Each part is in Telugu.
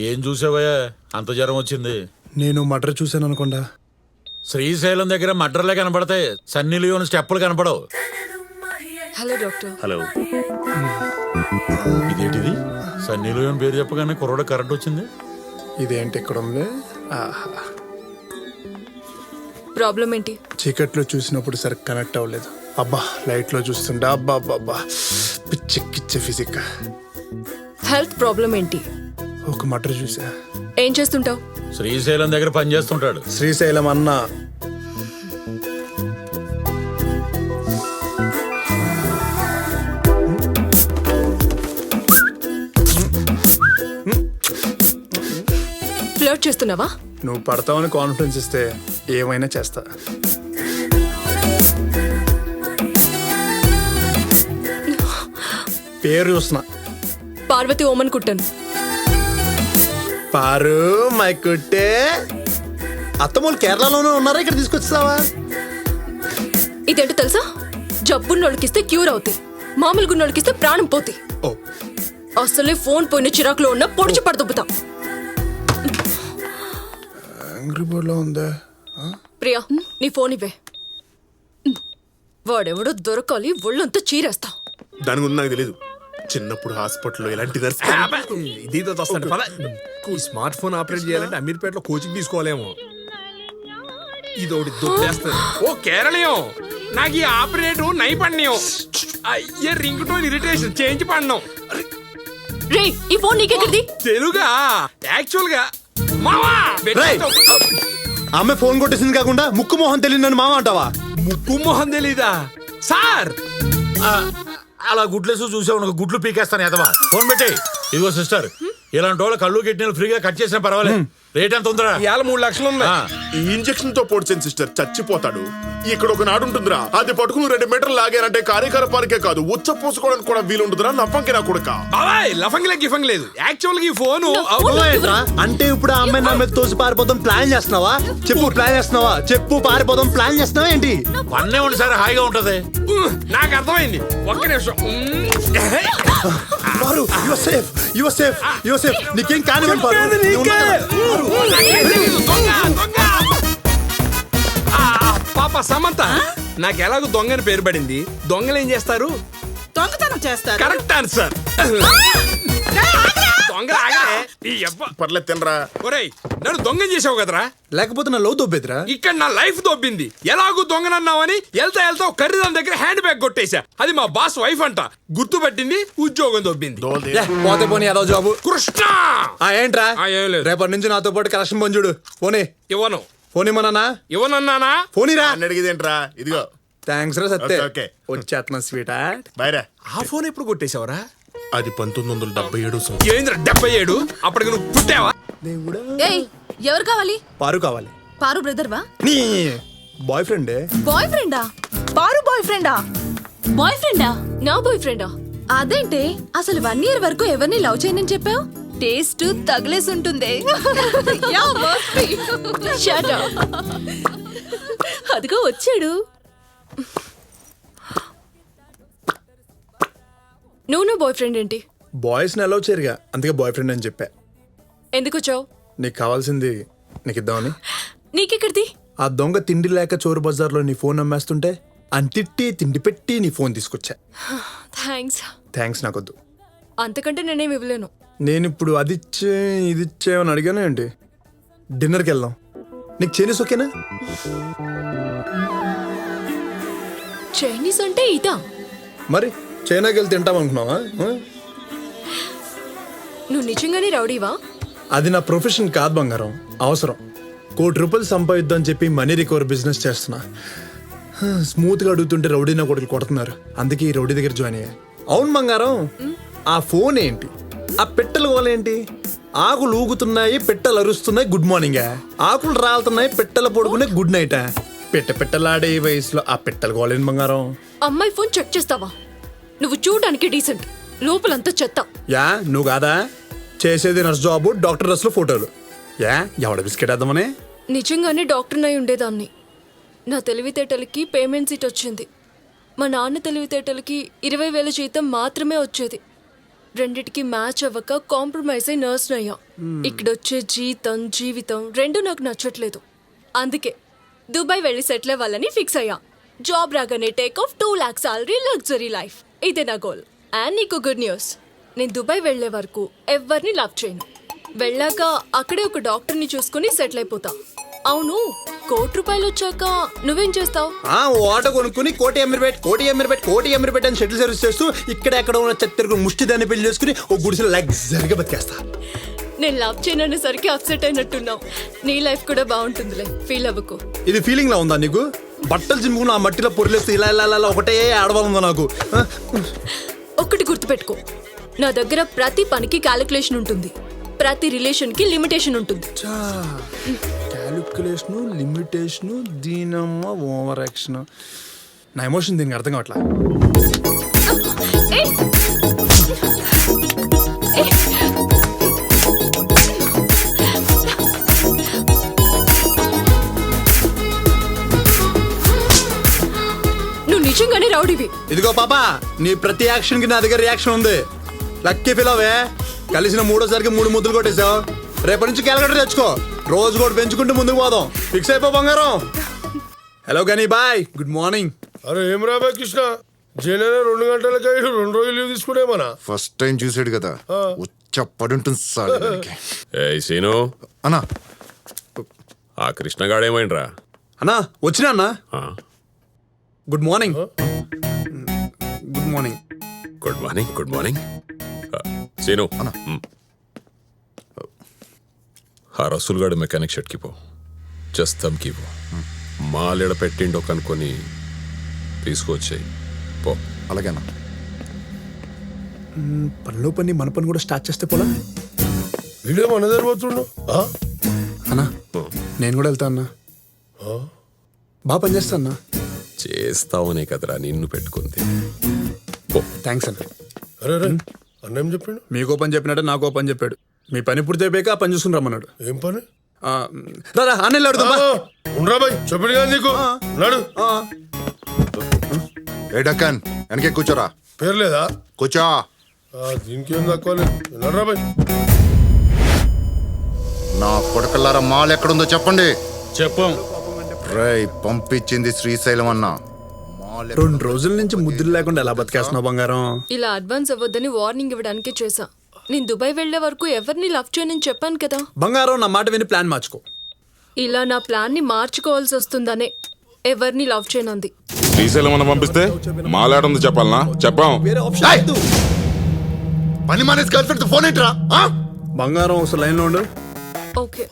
ఏం చూసావయ్యా అంత జ్వరం వచ్చింది? నేను మర్డర్ చూశాను అనుకోండా. శ్రీశైలం దగ్గర మడ్రలే కనపడతాయి, సన్నీ లియోన్ స్టెప్పులు కనపడవు. Hello doctor. హలో. ఇదేంటిది? సన్నీ లియోన్ పేరు చెప్పగానే కుర్రోడ కరెంట్ వచ్చింది. ఇదేంటి ఇక్కడ ఉంది? ప్రాబ్లం ఏంటి? చీకట్లో చూసినప్పుడు సరిగ్గా కనెక్ట్ అవ్వలేదు. అబ్బా లైట్లో చూస్తుంటే అబ్బా అబ్బా అబ్బా పిచ్చెక్కిచ్చే ఫిజిక్. హెల్త్ ప్రాబ్లం ఏంటి? ఒక మర్డర్ చూసా. ఏం చేస్తుంటావు? శ్రీశైలం దగ్గర పని చేస్తుంటాడు. శ్రీశైలం అన్న ఫ్లర్ట్ చేస్తున్నావా? నువ్వు పడతావని కాన్ఫిడెన్స్ ఇస్తే ఏమైనా చేస్తా. పేరు చూస్తున్నా. పార్వతి ఓమన్ కుట్టాను. పారు మై కుట్టే. అత్తమూలు కేరళలోనే ఉన్నారా, ఇక్కడ తీసుకొచ్చావా? ఇదేంటో తెలుసా? జబ్బున్నోళ్ళకిస్తే క్యూర్ అవుతాయి, మామూలు గున్నోళ్ళకిస్తే ప్రాణం పోతాయి. ఓ అసలే ఫోన్ పోయిన చిరాకులో ఉన్న పొడిచి పడదొబ్బుతాం. యాంగ్రీ బర్డ్ లో ఉందా? ప్రియా నీ ఫోన్ ఇవ్వే. వాడెవడో దొరకాలి, ఒళ్ళంతా చీరేస్తా. దాని గురించి నాకు తెలీదు. చిన్నప్పుడు హాస్పిటల్లో ఎలాంటి దీంతో వస్తాడు పద. ఈ స్మార్ట్ ఫోన్ ఆపరేట్ చేయాలంటే అమీర్పేటలో కోచింగ్ తీసుకోవాలేమో. ఇదోటి దొబ్బేస్తుంది. ఓ కేరళీయం, నాకు ఈ ఆపరేటు నై పడినాం. అయ్యే రింగ్ టోన్ ఇరిటేషన్ చేంజ్ పడినాం. రే ఈ ఫోన్ నీకెక్కడిది? తెలుగా యాక్చువల్ గా మావా ఆమె ఫోన్ కొట్టేసింది కాకుండా ముక్కు మొహం తెలియదని మామ అంటావా? ముక్కు మొహం తెలీదా సార్? అలా గుడ్లేసు చూసావు, గుడ్లు పీకేస్తాను ఎదవా. ఫోన్ పెట్టి. ఇదిగో సిస్టర్, ఇలాంటి వాళ్ళ కళ్ళు కిడ్నీలు ఫ్రీగా కట్ చేసినా పర్వాలేదు. రేట్ ఎంత ఉందిరా? ఇవాళ 3 లక్షలు ఉంది. ఈ ఇంజెక్షన్ తో పొడిచిన సిస్టర్ చచ్చిపోతాడు. ఇక్కడ ఒక నాడు ఉంటుందిరా, అది పట్టుకుని 2 మీటర్లు లాగానంటే కార్యకలాపానికే కాదు ఉచ్చ పోసుకోవడానికి కూడా వీలుంటుందిరా. నవ్వంకి నా కొడుక బాబాయ్ లఫంగి గిఫంగ్ లేదు. యాక్చువల్ గా ఈ ఫోను అంటే ఇప్పుడు ఆ అమ్మాయి నా మీద తోసి పారిపోదాం ప్లాన్ చేస్తున్నావా? చెప్పు ప్లాన్ చేస్తున్నావా? చెప్పు పారిపోదాం ప్లాన్ చేస్తున్నావా ఏంటి? పన్నే ఉండి సార్, హాయిగా ఉంటది. నాకు అర్థమైంది. ఒక్క నిమిషం. నీకేం కానీ పాప సమంత, నాకు ఎలాగో దొంగని పేరు పడింది. దొంగలు ఏం చేస్తారు? దొంగతనం చేస్తారు. Correct answer. దొంగలు ఆగరే. పర్లేదు తినరా. ఒరేయ్ నన్ను దొంగని చేసావు కదరా, లేకపోతే నా లో దొబ్బేదిరా. ఇక్కడ నా లైఫ్ దొబ్బింది. ఎలాగూ దొంగనన్నావని వెళ్తా ఖరీదాని దగ్గర హ్యాండ్ బ్యాగ్ కొట్టేశా. అది మా బాస్ వైఫ్ అంట, గుర్తుపట్టింది, ఉద్యోగం దొబ్బింది. పోతే పోనీ ఏదో జాబు. కృష్ణ ఏంట్రా? ఏం లేదు. రేపటి నుంచి నాతో పాటు కలెక్షన్ పొందుడు. పోనీ ఇవ్వను. ఫోన్ ఇమ్మన్నా. ఇవ్వనన్నానా? ఫోనీరా. అడిగేదేంట్రా? ఇదిగో థ్యాంక్స్ రా సత్తే. ఓకే. వచ్చేస్తున్నా స్వీట్. బైరా. ఆ ఫోన్ ఎప్పుడు కొట్టేశావరా? అది 1977 ఏంద్ర 77? అప్పటికి నువ్వు పుట్టావా? ఏయ్ ఎవరు కావాలి? పారు కావాలి. పారు బ్రదర్ వా? నీ బాయ్ ఫ్రెండే. బాయ్ ఫ్రెండా? పారు బాయ్ ఫ్రెండా? బాయ్ ఫ్రెండా? నా బాయ్ ఫ్రెండా? అదేంటి అసలు 1 year వరకు ఎవరిని లవ్ చేయనని చెప్పావు? టేస్ట్ తగిలేసి ఉంటుంది. అదిగో వచ్చాడు. నువ్వు నా బాయ్ ఫ్రెండ్ ఏంటి? బాయ్స్ ని అలౌ చేయరుగా, అందుకే బాయ్ ఫ్రెండ్ అని చెప్పా. ఎందుకు వచ్చావు? నీకు కావాల్సింది నీకు ఇద్దామని. నీకెక్కడిది? ఆ దొంగ తిండి లేక చోరు బజార్లో నీ ఫోన్ అమ్మేస్తుంటే అంతిట్టి తిండి పెట్టి నీ ఫోన్ తీసుకొచ్చా. థ్యాంక్స్ నాకొద్దు. అంతకంటే నేనేం ఇవ్వలేను. నేను ఇప్పుడు అది ఇచ్చే ఇది ఇచ్చేమని అడిగాను ఏంటి? డిన్నర్కి వెళ్దాం. నీకు చైనీస్ ఓకేనా? చైనీస్ అంటే ఇదా? మరి చైనాకి వెళ్ళి తింటాం అనుకున్నావా? నువ్వు నిజంగానే రౌడీవా? అది నా ప్రొఫెషన్ కాదు బంగారం, అవసరం. ₹1,00,00,000 సంపాదిద్దాం అని చెప్పి మనీ రికవర్ బిజినెస్ చేస్తున్నా. స్మూత్గా అడుగుతుంటే రౌడీ నా కొడుకులు కొడుతున్నారు, అందుకే ఈ రౌడీ దగ్గర జాయిన్ అయ్యా. అవును బంగారం, ఆ ఫోన్ ఏంటి? ఆ పెట్టెల గోలేంటి? ఆకులు ఊగుతున్నాయి, పెట్టెలు అరుస్తున్నాయి, గుడ్ మార్నింగా. ఆకులు రాలుతున్నాయి, పెట్టెల పొడుగునే గుడ్ నైటా. పెట్టెలాడే ఈ వయసులో ఆ పెట్టెల గోలేంటి బంగారం? అమ్మాయి ఫోన్ చెక్ చేస్తావా? నువ్వు చూడడానికి డీసెంట్, లోపలంతా చెత్త. యా నువ్వు కాదా చేసేది? నర్స్ జాబు, డాక్టర్ డ్రెస్లో ఫోటోలు. యా ఎవడ బిస్కెట్ వేద్దామనే? నిజంగానే డాక్టర్నై ఉండేదాన్ని. నా తెలివితేటలకి పేమెంట్ సీట్ వచ్చింది. మా నాన్న తెలివితేటలకి 20,000 జీతం మాత్రమే వచ్చేది. రెండిటికి మ్యాచ్ అవ్వక కాంప్రమైజ్ అయి నర్స్ అయ్యా. ఇక్కడొచ్చే జీవితం రెండు నాకు నచ్చట్లేదు. అందుకే దుబాయ్ వెళ్ళి సెటిల్ అవ్వాలని ఫిక్స్ అయ్యా. జాబ్ రాగానే take off 2 lakhs salary, luxury life. ఇదే నా గోల్. అండ్ నీకు గుడ్ న్యూస్, నేను దుబాయ్ వెళ్లే వరకు ఎవరిని లవ్ చేయను. వెళ్ళాక అక్కడే ఒక డాక్టర్ని చూసుకుని సెటిల్ అయిపోతా. అవును, ₹1,00,00,000 వచ్చాక నువ్వేం చేస్తావు? ఆటో కొనుక్కుని కోటి అమీర్పేట్ అని షటిల్ సర్వీస్ చేస్తూ ఇక్కడ ఎక్కడ ఉన్న చెత్తకు ముష్టి దాన్ని పెళ్లి చేసుకుని ఒక గుడిసెలో లగ్జరీగా బతికేస్తా. నేను లవ్ చేయననేసరికి అప్సెట్ అయినట్టున్నావు. నీ లైఫ్ కూడా బాగుంటుందిలే, ఫీల్ అవ్వకు. ఇది ఫీలింగ్ లా ఉందా నీకు? బట్టలు చింపుకుని ఆ మట్టిలో పొరిలేస్తే ఇలా ఇలా ఇలా ఒకటే ఆడవాళ్ళుందా నాకు? ఒక్కటి గుర్తుపెట్టుకో, నా దగ్గర ప్రతి పనికి క్యాలిక్యులేషన్ ఉంటుంది, ప్రతి రిలేషన్ కి లిమిటేషన్ ఉంటుంది. క్యాలిక్యులేషను, లిమిటేషను, దీనమ్మ ఓవర్ యాక్షన్. నా ఎమోషన్ దీనికి అర్థం కావట్లా. ఏయ్! ఏయ్! నువ్వు నిజంగానే రౌడీవి. ఇదిగో పాపా, నీ ప్రతి యాక్షన్ కి నా దగ్గర రియాక్షన్ ఉంది. లక్కీ ఫీల్ అవే. కలిసిన 3వసారికి 3 ముద్దులు కొట్టేశావు. రేపటి నుంచి క్యాలిక్యులేటర్ తెచ్చుకో. రోజు కూడా పెంచుకుంటూ ముందుకు పోదాం. ఫిక్స్ అయిపో బంగారం. హలో గనీ బాయ్, గుడ్ మార్నింగ్. అరే ఏం రాబా కృష్ణ, జనన 2 గంటలకి 2 రోజులు లీవ్ తీసుకునేమనా? ఫస్ట్ టైం చూసాడు కదా, ఉచ్చ పడుంటుంది సార్. ఏయ్ సీను, అన్నా ఆ కృష్ణగాడేమైండ్రా? అన్నా వచ్చినా అన్నా. Good morning. Good morning. Good morning Seenu. ఆ రసూల్గాడు మెకానిక్ షెడ్కి పో, జస్తంకి పో. మాలేడ పెట్టిండో కనుక్కొని తీసుకొచ్చాయి పో. అలాగేనా? పనిలో పని మన పని కూడా స్టార్ట్ చేస్తే పోలా? వీడియో మన దగ్గర పోతుండు. అన్నా నేను కూడా వెళ్తా అన్నా. బాగా పనిచేస్తా అన్నా. చేస్తావనే కదరా నిన్ను పెట్టుకుంది. పో. థ్యాంక్స్ అన్న. అరే అన్న ఏం చెప్పిండు? మీకో పని చెప్పినట్టు నాకో పని చెప్పాడు. మీ పని పూర్తి అయిపోయాక ఆ పని చూసుకుని రమ్మన్నాడు. ఏం పని? రారా అన్నెళ్ళు అడుగుదాం. ఉండరా బాయ్, చెప్పిండు కదా నీకు. నాడు ఏ డక్కన్ వెనకే కూర్చోరా. పేరు లేదా? కూర్చో. దీనికి ఏం తక్కువ లేదు. నడరా బాయ్. నా కొడకల్లారా మాల్ ఎక్కడుందో చెప్పండి. చెప్పం. రై పంపించింది శ్రీశైలం అన్న. 2 రోజుల నుంచి ముద్దులు లేకుండా ఎలా బతికేస్తున్నావు బంగారం? ఇలా అడ్వాన్స్ అవ్వద్దని వార్నింగ్ ఇవ్వడానికే చేశా. నేను దుబాయ్ వెళ్లే వరకు ఎవరిని లవ్ చేయనని చెప్పాను కదా. బంగారం నా మాట విని ప్లాన్ మార్చుకో. ఇలా నా ప్లాన్ ని మార్చుకోవాల్సి వస్తుందనే ఎవరిని లవ్ చేయనంది. శ్రీశైలం అన్న పంపిస్తే మాలాడుంది చెప్పాలనా? చెప్పాం. వేరే ఆప్షన్ లేదు. పని మానేసి గర్ల్ఫ్రెండ్ ఫోన్ ఏంట్రా? బంగారం ఒకసారి లైన్ లో ఉండు. ఓకే,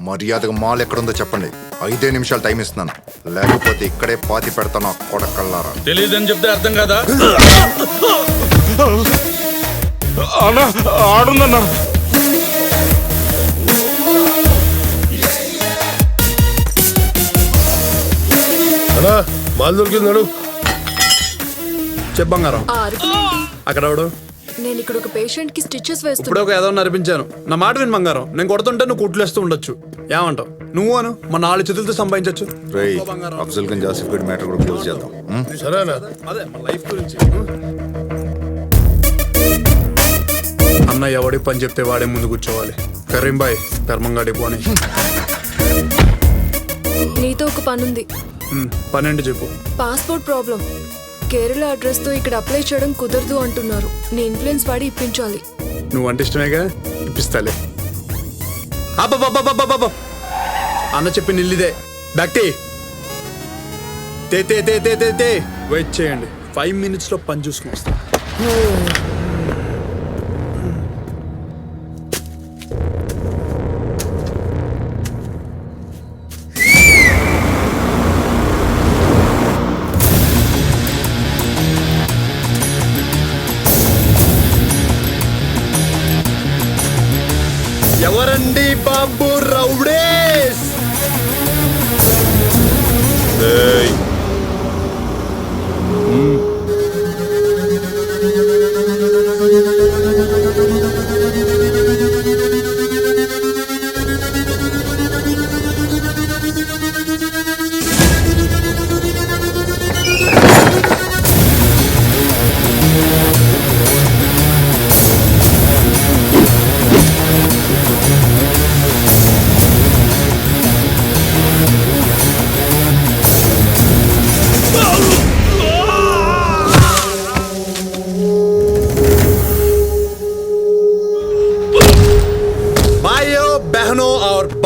మర్యాదగా మాల్ ఎక్కడుందో చెప్పండి. 5 నిమిషాలు టైం ఇస్తున్నాను, లేకపోతే ఇక్కడే పాతి పెడతాను. ఆ కొడకల్లారా. తెలియదని చెప్తే అర్థం కాదా? అన్నా ఆడుందన్నా. అన్నా మాల్ దొరికిందాడు. చెప్పు బంగారం. అక్కడ ఎవడు? నేను ఇక్కడ ఒక పేషెంట్ కి స్టిచెస్ ఇప్పుడు వేస్తున్నా. ఒక ఏదో నడిపించాను. నా మాట విని బంగారం. నేను కొడుతుంటే నువ్వు కుట్లేస్తూ ఉండొచ్చు. ఏమంటావు? నువ్వు అను, మన 4 చేతులతో సంపాదించొచ్చు. రేయ్ అఫ్జల్ గంజ్ ఆసిఫ్ గడ్ మ్యాటర్ కూడా క్లోజ్ చేద్దాం. సరేనా? అదే మన లైఫ్ గురించి. అన్న ఎవడి పని చెప్తే వాడే ముందు కూర్చోవాలి. కరీం బాయ్ కర్మంగాడి పోని. నీతో ఒక పనుంది. పనేంటి చెప్పు. Passport problem. కేరళ అడ్రస్ తో ఇక్కడ అప్లై చేయడం కుదరదు అంటున్నారు. నీ ఇన్ఫ్లుయెన్స్ వాడి ఇప్పించాలి. నువ్వు అంటే ఇష్టమేగా, ఇప్పిస్తాలే. అబ్బబ్బబ్బబ్బబ్బబ్బ. అన్న చెప్పి నిల్లిదే. బ్యాక్టీ తే తే తే తే తే తే. వెయిట్ చేయండి, 5 minutes లో పని చూసుకుని వస్తా. ఎవరండి బాబు రౌడేస్?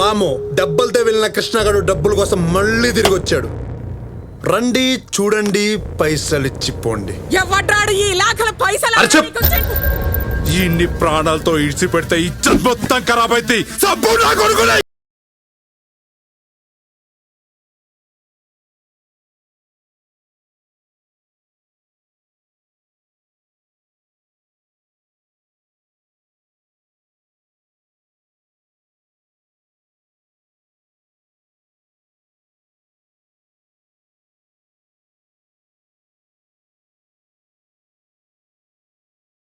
వామో దెబ్బలతో వెళ్ళిన కృష్ణగాడు డబ్బుల కోసం మళ్ళీ తిరిగి వచ్చాడు. రండి చూడండి పైసలు ఇచ్చిపోండి. ఎవడ్రాడు ఈ లాఖల పైసలు అరే చెప్. ఇన్ని ప్రాణాలతో ఇడిచి పెడితే ఇచ్చ మొత్తం ఖరాబ్ అయితే